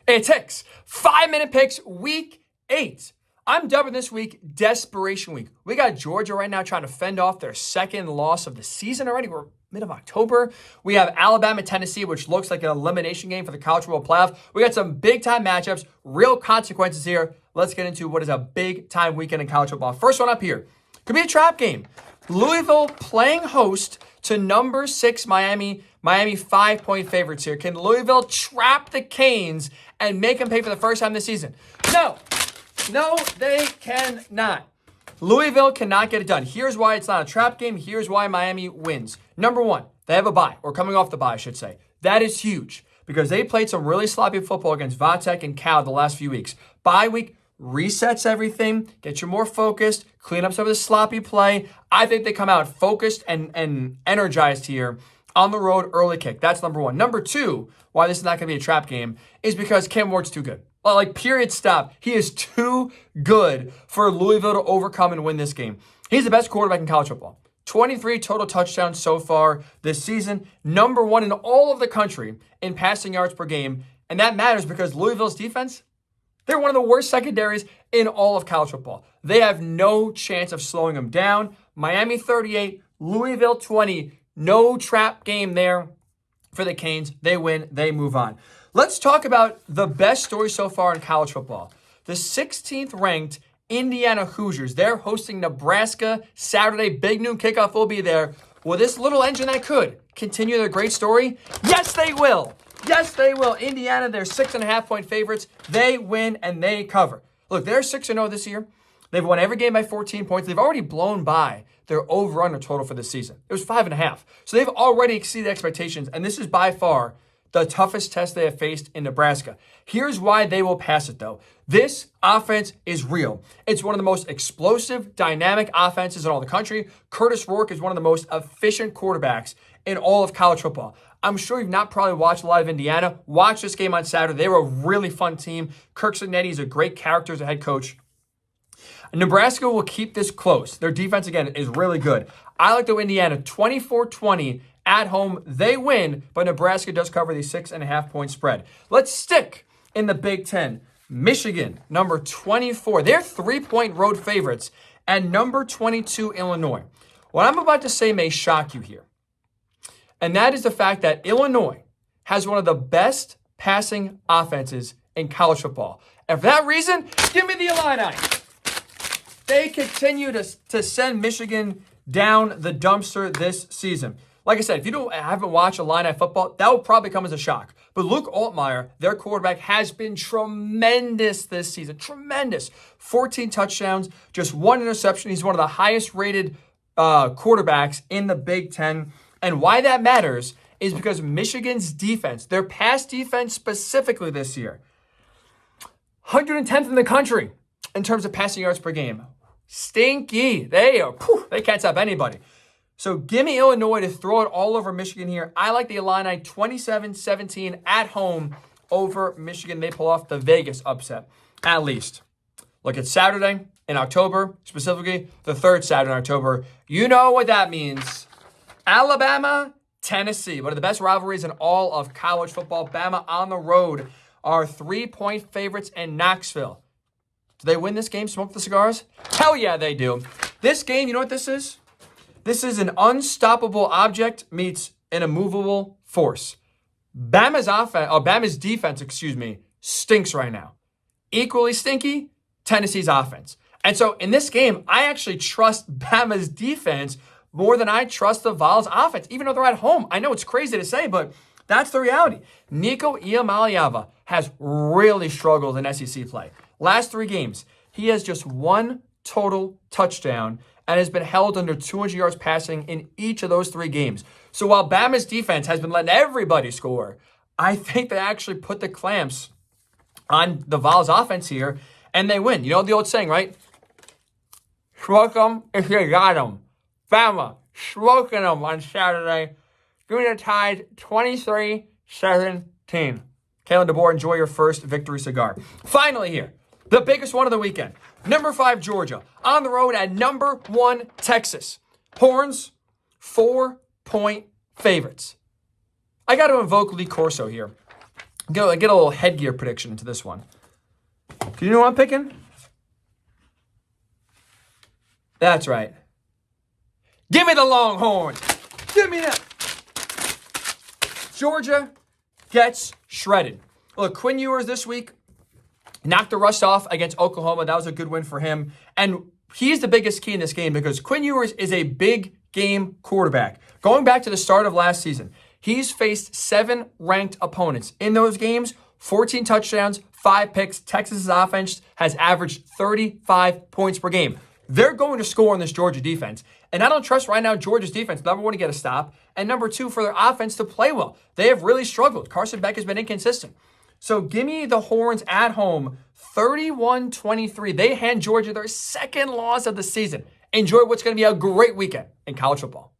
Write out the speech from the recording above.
It takes 5-minute picks week 8. I'm dubbing this week Desperation Week. We got Georgia right now trying to fend off their second loss of the season already. We're mid of October. We have Alabama, Tennessee, which looks like an elimination game for the College Football Playoff. We got some big-time matchups, real consequences here. Let's get into what is a big-time weekend in college football. First one up here. Could be a trap game. Louisville playing host to number 6 Miami 5-point favorites here. Can Louisville trap the Canes and make them pay for the first time this season? No, they cannot. Louisville cannot get it done. Here's why it's not a trap game. Here's why Miami wins. Number one, they have a bye, or coming off the bye, I should say. That is huge because they played some really sloppy football against Vatek and Cal the last few weeks. Bye week resets everything, gets you more focused, clean up some of the sloppy play. I think they come out focused and energized here on the road early kick. That's number one. Number two, why this is not going to be a trap game, is because Cam Ward's too good. Like, period, stop. He is too good for Louisville to overcome and win this game. He's the best quarterback in college football. 23 total touchdowns so far this season. Number one in all of the country in passing yards per game. And that matters because Louisville's defense, they're one of the worst secondaries in all of college football. They have no chance of slowing them down. Miami 38, Louisville 20. No trap game there for the Canes. They win. They move on. Let's talk about the best story so far in college football. The 16th ranked Indiana Hoosiers. They're hosting Nebraska Saturday. Big noon kickoff will be there. Will this little engine that could continue their great story? Yes, they will. Yes, they will. Indiana, they're 6.5-point favorites. They win and they cover. Look, they're 6-0 this year. They've won every game by 14 points. They've already blown by their over-under total for the season. It was 5.5. So they've already exceeded expectations, and this is by far the toughest test they have faced in Nebraska. Here's why they will pass it, though. This offense is real. It's one of the most explosive, dynamic offenses in all the country. Curtis Rourke is one of the most efficient quarterbacks in all of college football. I'm sure you've not probably watched a lot of Indiana. Watch this game on Saturday. They were a really fun team. Kirk Cignetti is a great character as a head coach. Nebraska will keep this close. Their defense, again, is really good. I like the Indiana 24-20 at home. They win, but Nebraska does cover the 6.5-point spread. Let's stick in the Big Ten. Michigan, number 24. They're 3-point road favorites. And number 22, Illinois. What I'm about to say may shock you here. And that is the fact that Illinois has one of the best passing offenses in college football. And for that reason, give me the Illini. They continue to send Michigan down the dumpster this season. Like I said, if you haven't watched Illini football, that will probably come as a shock. But Luke Altmaier, their quarterback, has been tremendous this season. Tremendous. 14 touchdowns, just 1 interception. He's one of the highest rated quarterbacks in the Big Ten. And why that matters is because Michigan's defense, their pass defense specifically this year, 110th in the country in terms of passing yards per game. Stinky. They can't stop anybody. So give me Illinois to throw it all over Michigan here. I like the Illini 27-17 at home over Michigan. They pull off the Vegas upset, at least. Look, it's Saturday in October, specifically the third Saturday in October. You know what that means. Alabama, Tennessee, one of the best rivalries in all of college football. Bama on the road are 3-point favorites in Knoxville. Do they win this game, smoke the cigars? Hell yeah, they do. This game, you know what this is? This is an unstoppable object meets an immovable force. Bama's defense, stinks right now. Equally stinky, Tennessee's offense. And so in this game, I actually trust Bama's defense more than I trust the Vols offense, even though they're at home. I know it's crazy to say, but that's the reality. Nico Iamaleava has really struggled in SEC play. Last 3 games, he has just 1 total touchdown and has been held under 200 yards passing in each of those 3 games. So while Bama's defense has been letting everybody score, I think they actually put the clamps on the Vols offense here, and they win. You know the old saying, right? Smoke them if you got them. Bama smoking them on Saturday. Give me the Tide 23-17. Kalen DeBoer, enjoy your first victory cigar. Finally here, the biggest one of the weekend. Number 5, Georgia. On the road at number 1, Texas. Horns, 4-point favorites. I got to invoke Lee Corso here. Get a little headgear prediction into this one. Do you know what I'm picking? That's right. Give me the Longhorns. Give me that. Georgia gets shredded. Look, Quinn Ewers this week knocked the rust off against Oklahoma. That was a good win for him. And he's the biggest key in this game because Quinn Ewers is a big game quarterback. Going back to the start of last season, he's faced 7 ranked opponents. In those games, 14 touchdowns, 5 picks. Texas's offense has averaged 35 points per game. They're going to score on this Georgia defense. And I don't trust right now Georgia's defense, number one, to get a stop, and number two, for their offense to play well. They have really struggled. Carson Beck has been inconsistent. So give me the Horns at home, 31-23. They hand Georgia their second loss of the season. Enjoy what's going to be a great weekend in college football.